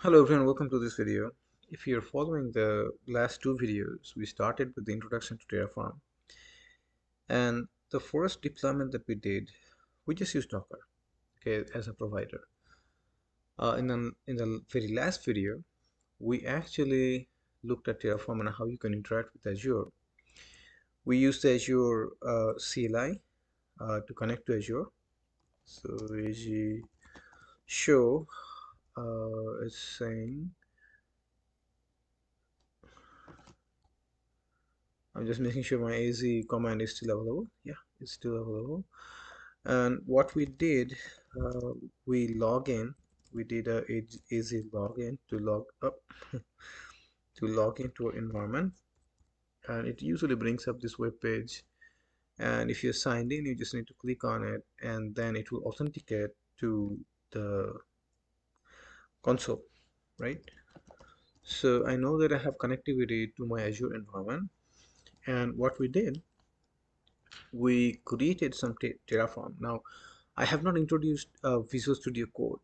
Hello everyone, welcome to this video. If you're following the last two videos, we started with the introduction to Terraform, and the first deployment that we did, we just used Docker, okay, as a provider. In the very last video, we actually looked at Terraform and how you can interact with Azure. We used the Azure CLI to connect to Azure. So AG show is saying, I'm just making sure my AZ command is still available. Yeah, it's still available. And what we did, uh, we log in. We did a AZ login to log up to log into our environment, and it usually brings up this web page. And if you're signed in, you just need to click on it, and then it will authenticate to the console, right? So I know that I have connectivity to my Azure environment, and what we did, we created some Terraform. Now, I have not introduced Visual Studio Code.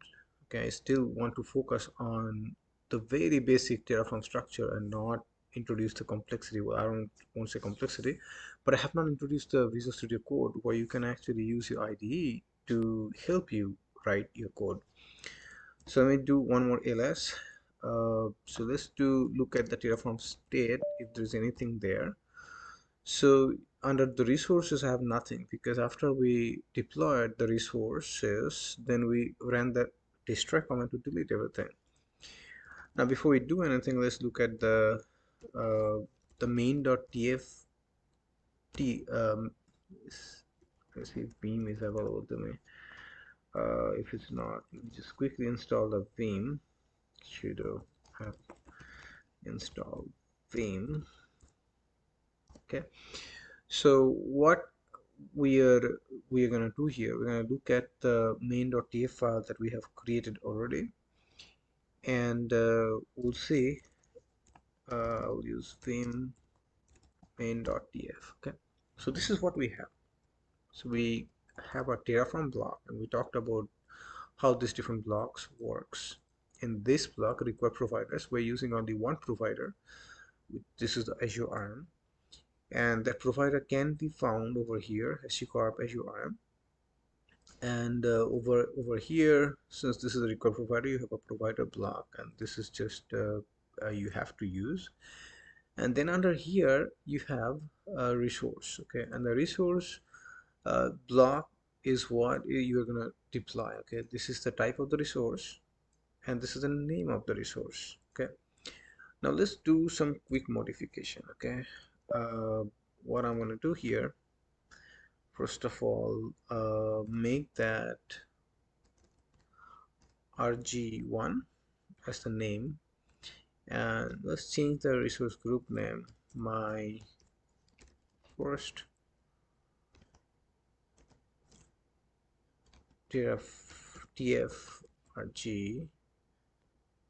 Okay, I still want to focus on the very basic Terraform structure and not introduce the complexity. Well, I don't won't say complexity, but I have not introduced the Visual Studio Code where you can actually use your IDE to help you write your code. So let me do one more ls. So let's do look at the Terraform state if there's anything there. So under the resources, I have nothing because after we deployed the resources, then we ran the destroy command to delete everything. Now, before we do anything, let's look at uh, the main.tf. Let's see if Beam is available to me. If it's not, just quickly install the Veeam sudo apt install Veeam. Okay. So what we are we are going to do here, we're going to look at the main.tf file that we have created already, and we'll see. I'll use vim main.tf. Okay, so this is what we have. So we have a Terraform block, and we talked about how these different blocks works. In this block, require providers, we're using only one provider. This is the azurerm, and that provider can be found over here, hashicorp azurerm. And over here, since this is a record provider, you have a provider block, and this is just you have to use. And then under here you have a resource. Okay, and the resource block is what you are going to deploy. Okay, this is the type of the resource, and this is the name of the resource. Okay, now let's do some quick modification. Okay, what I'm going to do here, first of all, make that rg1 as the name, and let's change the resource group name. My first TF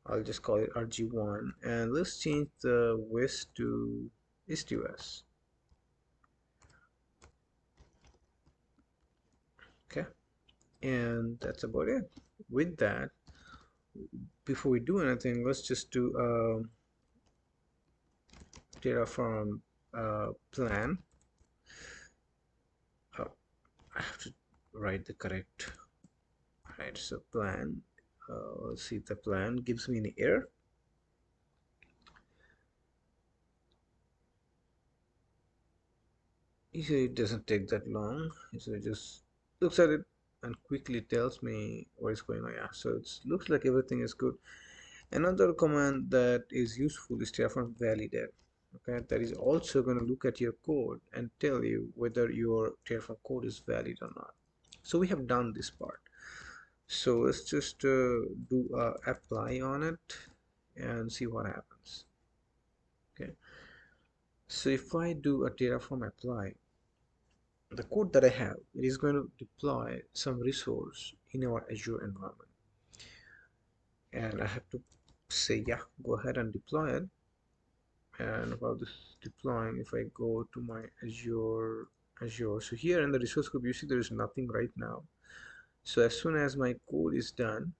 I'll just call it rg1, and let's change the west to east to west. Okay, and that's about it. With that, before we do anything, let's just do a Terraform plan. Oh, I have to write the correct. Right, so plan. Let's see if the plan gives me an error. Usually it doesn't take that long. So it just looks at it and quickly tells me what is going on. Yeah, so it looks like everything is good. Another command that is useful is Terraform validate. Okay, that is also going to look at your code and tell you whether your Terraform code is valid or not. So we have done this part. So let's just do apply on it and see what happens. Okay, so if I do a Terraform apply, the code that I have, it is going to deploy some resource in our Azure environment, and I have to say yeah, go ahead and deploy it. And while this is deploying, if I go to my Azure, so here in the resource group, you see there is nothing right now. So as soon as my code is done,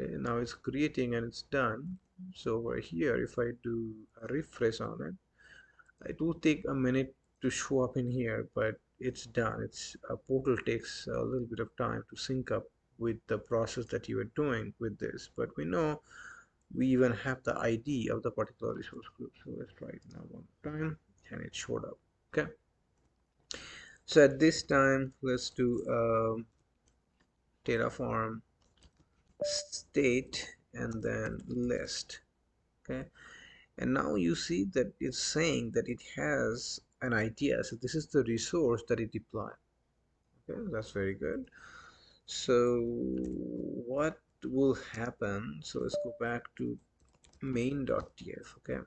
Okay, now it's creating and it's done. So over here, if I do a refresh on it, it will take a minute to show up in here, but it's done. It's a portal takes a little bit of time to sync up with the process that you are doing with this, but we know we even have the ID of the particular resource group. So let's try it now one more time, and it showed up. Okay, so at this time let's do Terraform state and then list. Okay, and now you see that it's saying that it has an idea, so this is the resource that it deployed. Okay, that's very good. So what will happen, so let's go back to main.tf. Okay,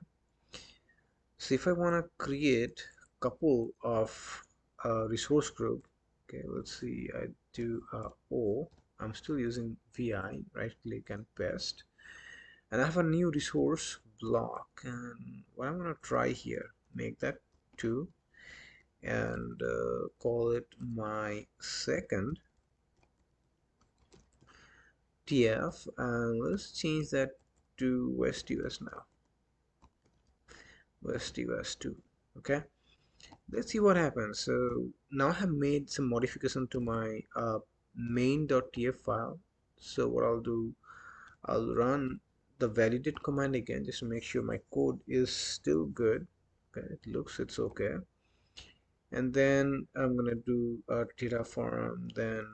so if I want to create a couple of resource group, okay, let's see, I do o, I'm still using vi, right click and paste, and I have a new resource block, and what I'm going to try here, make that 2 and call it my second TF, and let's change that to West US now, West US 2. Okay, let's see what happens. So now I have made some modification to my main.tf file. So what I'll do, I'll run the validate command again just to make sure my code is still good. Okay, it looks it's okay, and then I'm gonna do a Terraform then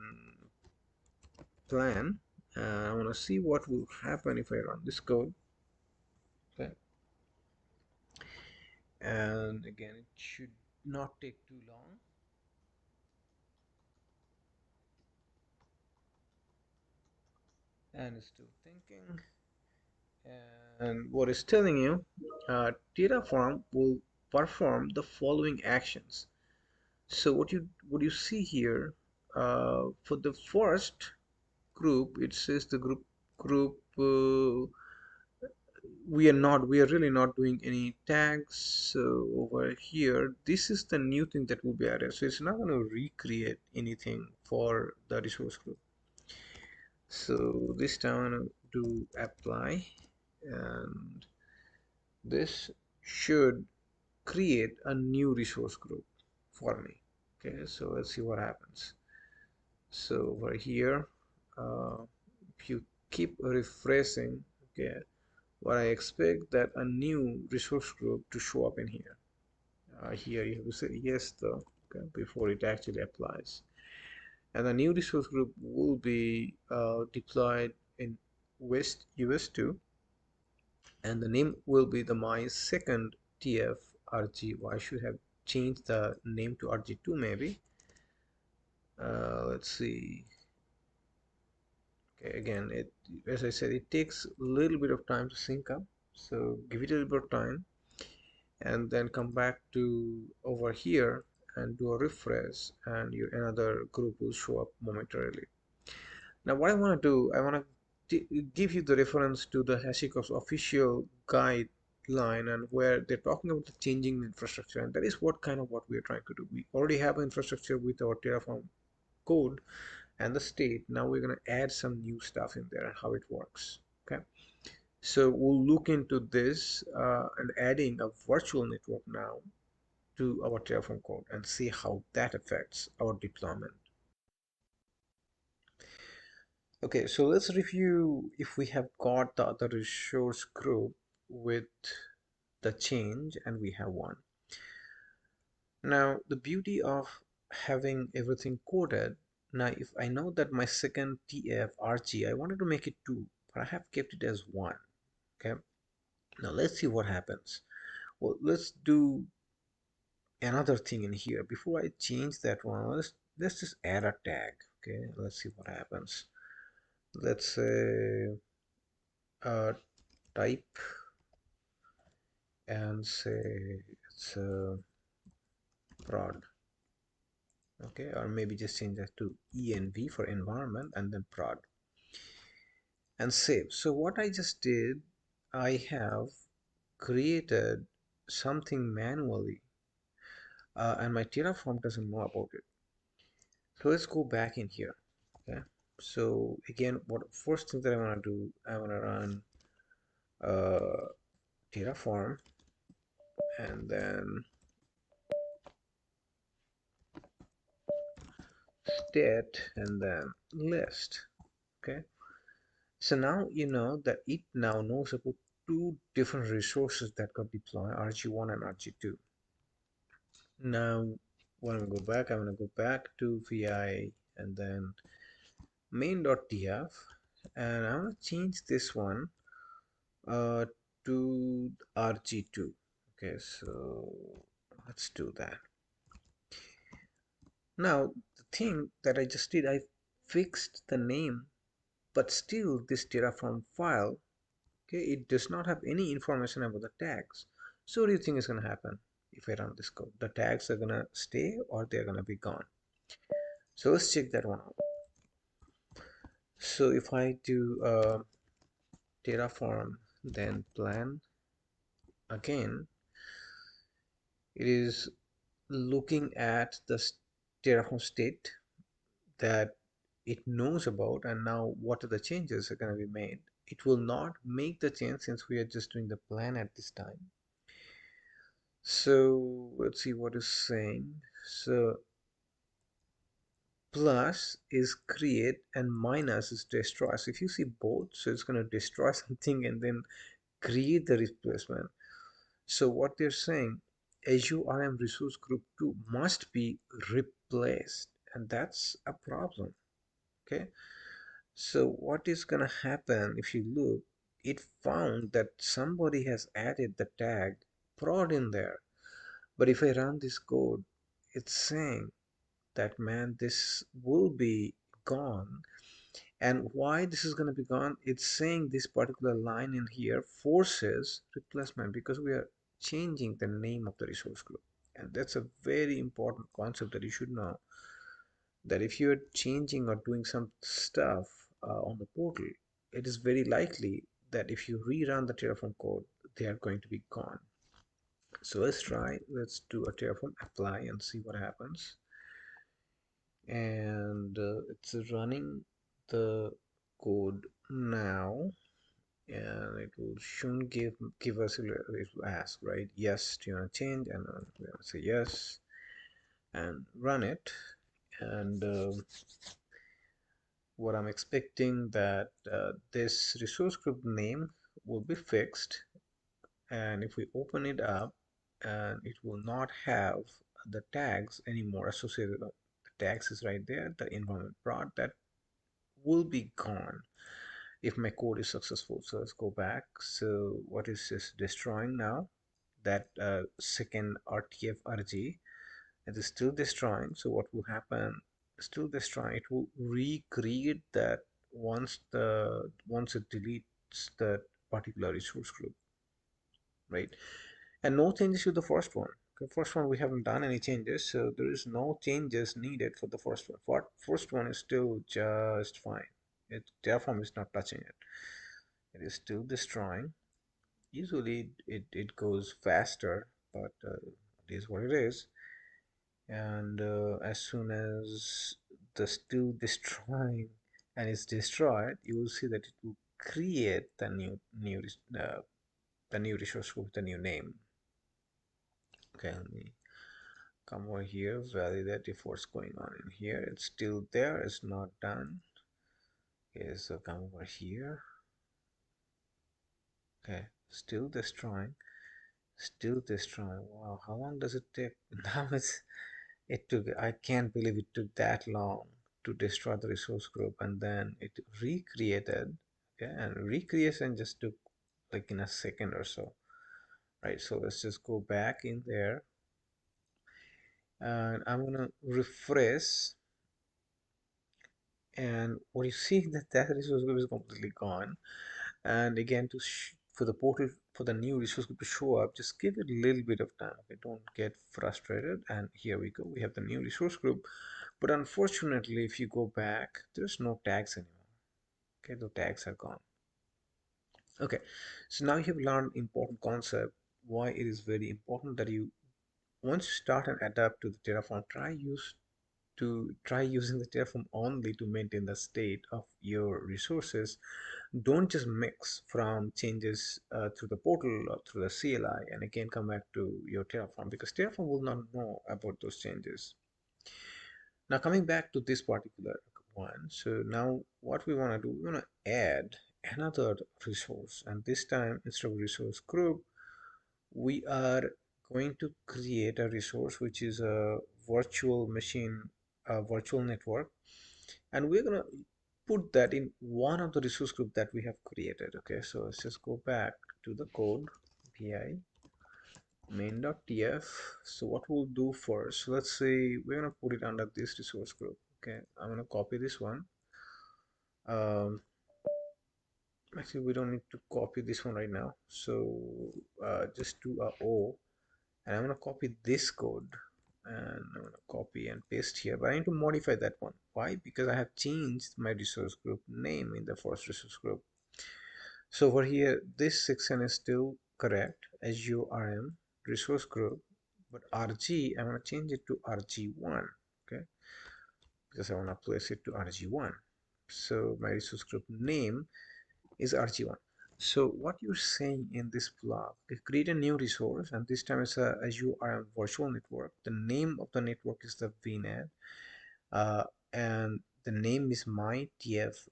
plan. I want to see what will happen if I run this code. Okay, and again it should not take too long, and it's still thinking. And what it's telling you, Terraform will perform the following actions. So what you see here, for the first group, it says the group we are really not doing any tags. So over here, this is the new thing that will be added. So it's not going to recreate anything for the resource group. So this time I'm going to do apply, and this should create a new resource group for me. Okay, so let's see what happens. So over here, uh, if you keep refreshing, okay, what I expect that a new resource group to show up in here. Here you have to say yes though, okay, before it actually applies. And the new resource group will be deployed in West US 2, and the name will be the my second TF RG. I should have changed the name to RG2 maybe. Let's see. Okay, again, it, as I said, it takes a little bit of time to sync up, so give it a little bit of time and then come back to over here and do a refresh, and your another group will show up momentarily. Now what I want to do, I want to give you the reference to the hashicorp's official guideline, and where they're talking about the changing infrastructure, and that is what we are trying to do. We already have infrastructure with our Terraform code and the state. Now we're going to add some new stuff in there and how it works. Okay, so we'll look into this and adding a virtual network now to our Terraform code and see how that affects our deployment. Okay, so let's review if we have got the other resource group with the change, and we have one. Now, the beauty of having everything coded, now if I know that my second TF RG, I wanted to make it 2, but I have kept it as 1. Okay, now let's see what happens. Well, let's do another thing in here. Before I change that one, let's just add a tag. Okay, let's see what happens. Let's say type and say it's prod. Okay, or maybe just change that to env for environment and then prod and save. So what I just did, I have created something manually, and my Terraform doesn't know about it. So let's go back in here. Okay, So again, what first thing that I want to do, I want to run uh, Terraform, and then state, and then list. Okay, so now you know that it now knows about two different resources that got deployed, RG1 and RG2. Now when I go back, I'm going to go back to vi and then main.tf, and I'm going to change this one uh, to RG2. Okay, so let's do that. Now the thing that I just did, I fixed the name, but still this Terraform file, okay, it does not have any information about the tags. So what do you think is going to happen if I run this code? The tags are going to stay or they're going to be gone. So let's check that one out. So if I do Terraform then plan again, it is looking at the Terraform state that it knows about, and now what are the changes are going to be made. It will not make the change since we are just doing the plan at this time. So let's see what is saying. So plus is create and minus is destroy. So if you see both, so it's going to destroy something and then create the replacement. So what they're saying, azurerm resource group 2 must be replaced, and that's a problem. Okay, so what is gonna happen if you look, it found that somebody has added the tag prod in there, but if I run this code, it's saying that, man, this will be gone. And why this is going to be gone, it's saying this particular line in here forces replacement because we are changing the name of the resource group. And that's a very important concept that you should know, that if you're changing or doing some stuff on the portal, it is very likely that if you rerun the Terraform code, they are going to be gone. So let's do a Terraform apply and see what happens. And it's running the code now, and it will soon give us, it will ask, right, yes, do you want to change, and we will say yes and run it. And what I'm expecting that this resource group name will be fixed, and if we open it up, and it will not have the tags anymore associated. The tags is right there, the environment prod, that will be gone if my code is successful. So let's go back. So what is this destroying now? That second RTF RG, it is still destroying. So what will happen? Still destroying. It will recreate that once it deletes that particular resource group, right? And no changes to the first one. The first one we haven't done any changes, so there is no changes needed for the first one. For first one is still just fine. Terraform is not touching it. It is still destroying. Usually it goes faster, but it is what it is. And as soon as the still destroying and it's destroyed, you will see that it will create the new resource with the new name. Okay, let me come over here, validate if what's going on in here. It's still there, it's not done. Okay, so come over here. Okay, still destroying. Still destroying. Wow, how long does it take? Now it took, I can't believe it took that long to destroy the resource group, and then it recreated. Okay, and recreation just took like in a second or so. Right, so let's just go back in there, and I'm gonna refresh, and what you see that resource group is completely gone. And again, for the portal, for the new resource group to show up, just give it a little bit of time. Okay, don't get frustrated. And here we go, we have the new resource group, but unfortunately if you go back, there's no tags anymore. Okay, the tags are gone. Okay, so now you have learned important concept, why it is very important that you, once you start and adapt to the Terraform, try use to try using the Terraform only to maintain the state of your resources. Don't just mix from changes through the portal or through the CLI and again come back to your Terraform, because Terraform will not know about those changes. Now coming back to this particular one, so now what we want to do, we want to add another resource, and this time instead of resource group, we are going to create a resource which is a virtual machine, a virtual network, and we're gonna put that in one of the resource group that we have created. Okay, so let's just go back to the code, vi main.tf. So what we'll do first, so let's say we're gonna put it under this resource group. Okay, I'm gonna copy this one. um, Actually we don't need to copy this one right now, so just do a o, and I'm gonna copy this code, and I'm gonna copy and paste here, but I need to modify that one. Why? Because I have changed my resource group name in the first resource group. So over here this section is still correct, azurerm resource group, but rg I'm gonna change it to rg1. Okay, because I want to place it to rg1. So my resource group name is rg1. So what you're saying in this block, create a new resource, and this time it's a azurerm virtual network. The name of the network is the vnet, and the name is myTFVnet.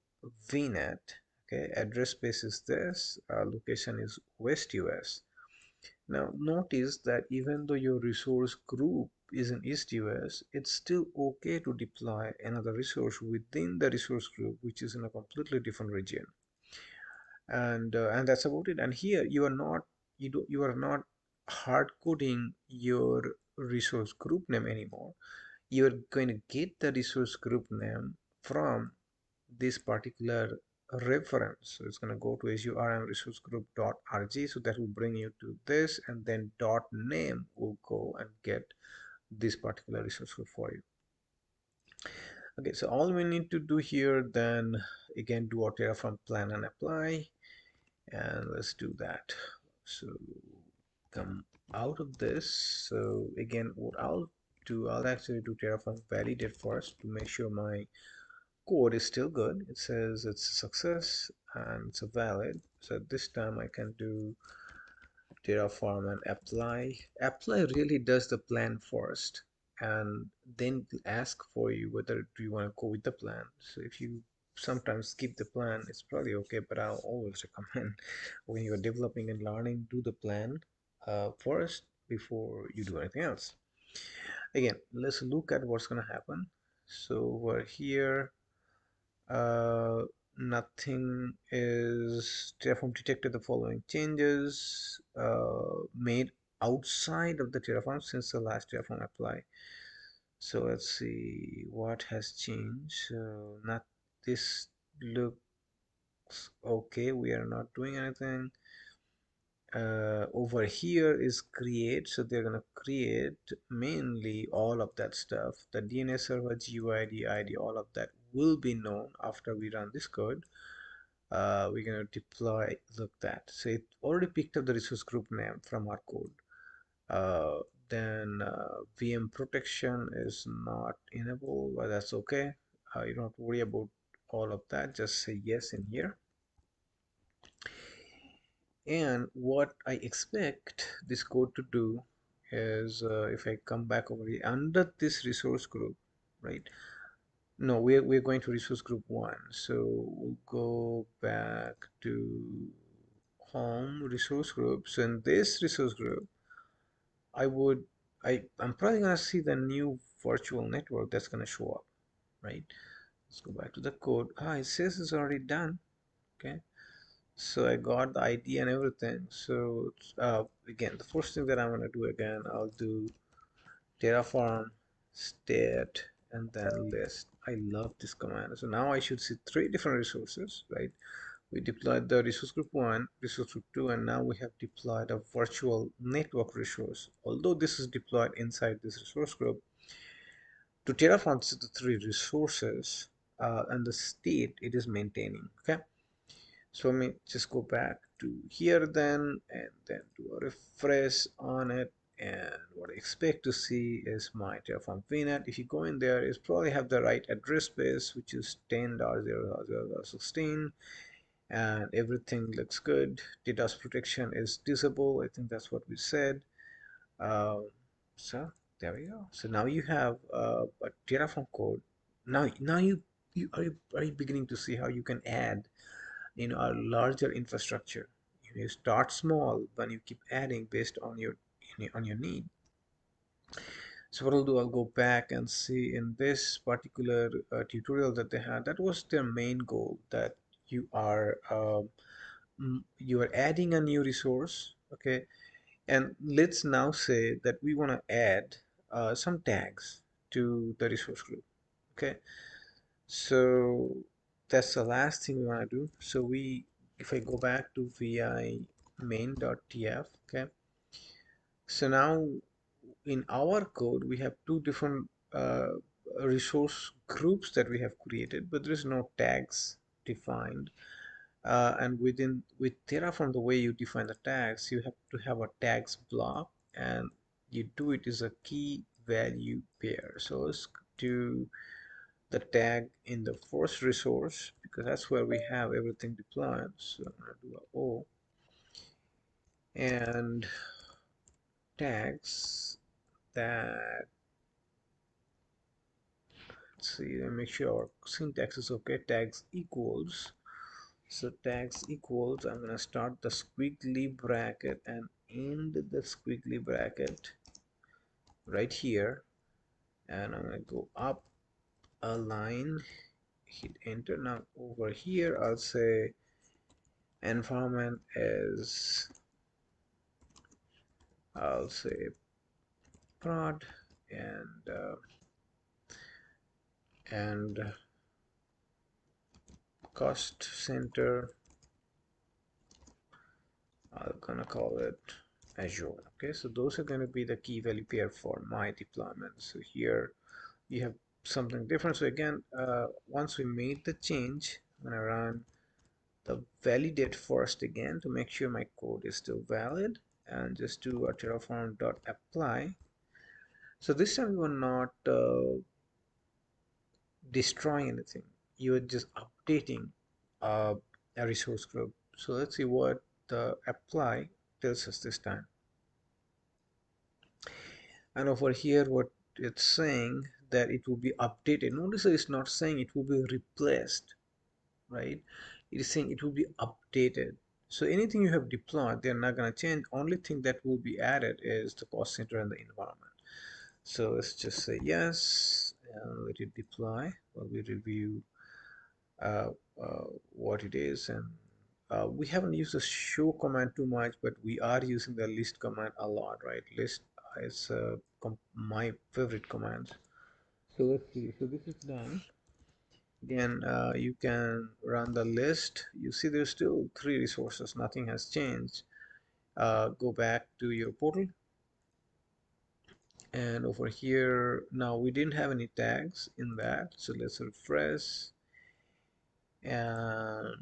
Okay, address space is this, location is West US. Now notice that even though your resource group is in East US, it's still okay to deploy another resource within the resource group which is in a completely different region. And that's about it. And here you are not, you are not hard coding your resource group name anymore. You're going to get the resource group name from this particular reference. So it's going to go to azurerm resource group .rg, so that will bring you to this, and then dot name will go and get this particular resource group for you. Okay, so all we need to do here then, again, do our Terraform plan and apply, and let's do that. So come out of this. So again, what I'll do, I'll actually do Terraform validate first to make sure my code is still good. It says it's a success and it's a valid. So this time I can do Terraform and apply. Apply really does the plan first, and then ask for you whether do you want to go with the plan. So if you sometimes skip the plan, it's probably okay, but I'll always recommend when you're developing and learning, do the plan first before you do anything else. Again, let's look at what's going to happen. So we're here, uh, nothing is. Terraform detected the following changes made outside of the Terraform since the last Terraform apply. So let's see what has changed. So not this looks okay. We are not doing anything. Over here is create, so they're gonna create mainly all of that stuff. The DNS server, GUID, ID, all of that will be known after we run this code. We're going to deploy, look that, so it already picked up the resource group name from our code. Then VM protection is not enabled, but that's okay. You don't have to worry about all of that, just say yes in here. And what I expect this code to do is, if I come back over here under this resource group, right? No, we're going to resource group one. So we'll go back to home resource groups, and this resource group, I would, I'm probably gonna see the new virtual network that's gonna show up, right? Let's go back to the code. It says it's already done. Okay, so I got the ID and everything. So again, the first thing that I'm gonna do, again, I'll do Terraform state and then list. I love this command. So now I should see three different resources, right? We deployed the resource group 1, resource group 2, and now we have deployed a virtual network resource. Although this is deployed inside this resource group, to Terraform, this is the three resources and the state it is maintaining. Okay, so let me just go back to here then, and then do a refresh on it. and what I expect to see is my Terraform VNet. If you go in there, it's probably have the right address space, which is 10.0.0.16, and everything looks good. DDoS protection is disable. I think that's what we said. Um, so there we go. So now you have a Terraform code. Now are you beginning to see how you can add a larger infrastructure. You start small, but you keep adding based on your need. So what I'll do, I'll go back and see in this particular tutorial that they had, that was their main goal, that you are you are adding a new resource. Okay, and let's now say that we want to add some tags to the resource group. Okay, so that's the last thing we want to do. So if I go back to vi main.tf, okay, so now in our code we have two different resource groups that we have created, but there is no tags defined. And with Terraform, the way you define the tags, you have to have a tags block, and you do it is a key value pair. So let's do the tag in the first resource, because that's where we have everything deployed. So I'm going to do a O and tags that, let's see, make sure our syntax is okay. Tags equals, so tags equals, I'm going to start the squiggly bracket and end the squiggly bracket right here, and I'm going to go up a line, hit enter. Now over here I'll say environment is, I'll say prod, and cost center, I'm gonna call it Azure. Okay, so those are going to be the key value pair for my deployment. So here you have something different. So again, once we made the change, I'm gonna run the validate first again to make sure my code is still valid, and just do a terraform.apply. So this time you are not destroying anything, you are just updating uh, a resource group. So let's see what the apply tells us this time. And over here what it's saying, that it will be updated. Notice that it's not saying it will be replaced, right? It is saying it will be updated. So anything you have deployed, they're not going to change. Only thing that will be added is the cost center and the environment. So let's just say yes, and let it deploy while we review uh, what it is. And we haven't used the show command too much, but we are using the list command a lot, right? List is my favorite command. So let's see. So this is done. Again, you can run the list. You see there's still 3 resources, nothing has changed. Go back to your portal, and over here now we didn't have any tags in that, so let's refresh, and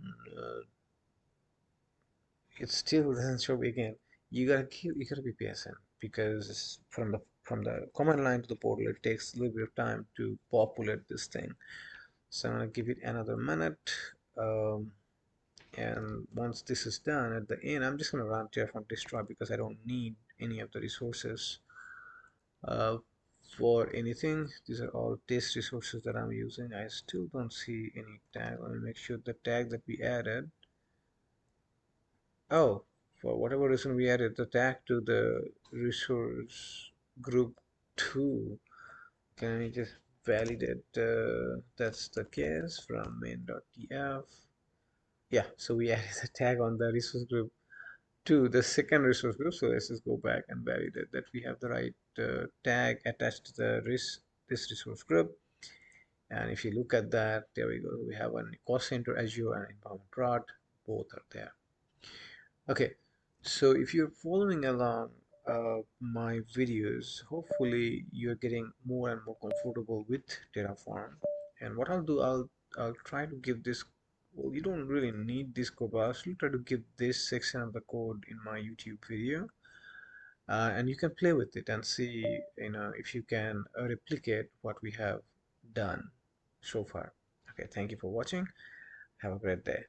it still doesn't show. Again, you gotta be patient, because from the command line to the portal it takes a little bit of time to populate this thing. So I'm gonna give it another minute. And once this is done, at the end I'm just going to run Terraform destroy, because I don't need any of the resources uh, for anything. These are all test resources that I'm using. I still don't see any tag. Let me make sure the tag that we added, oh, for whatever reason we added the tag to the resource group 2. Can we just validate that's the case from main.tf? Yeah, so we added the tag on the resource group to the second resource group. So let's just go back and validate that we have the right tag attached to this resource group. And if you look at that, there we go. We have a cost center, Azure, and environment prod. Both are there. Okay, so if you're following along my videos, hopefully you're getting more and more comfortable with Terraform. And what I'll do, I'll try to give this, well, you don't really need this code, but I'll still try to give this section of the code in my YouTube video. and you can play with it and see, if you can replicate what we have done so far. Okay, thank you for watching. Have a great day.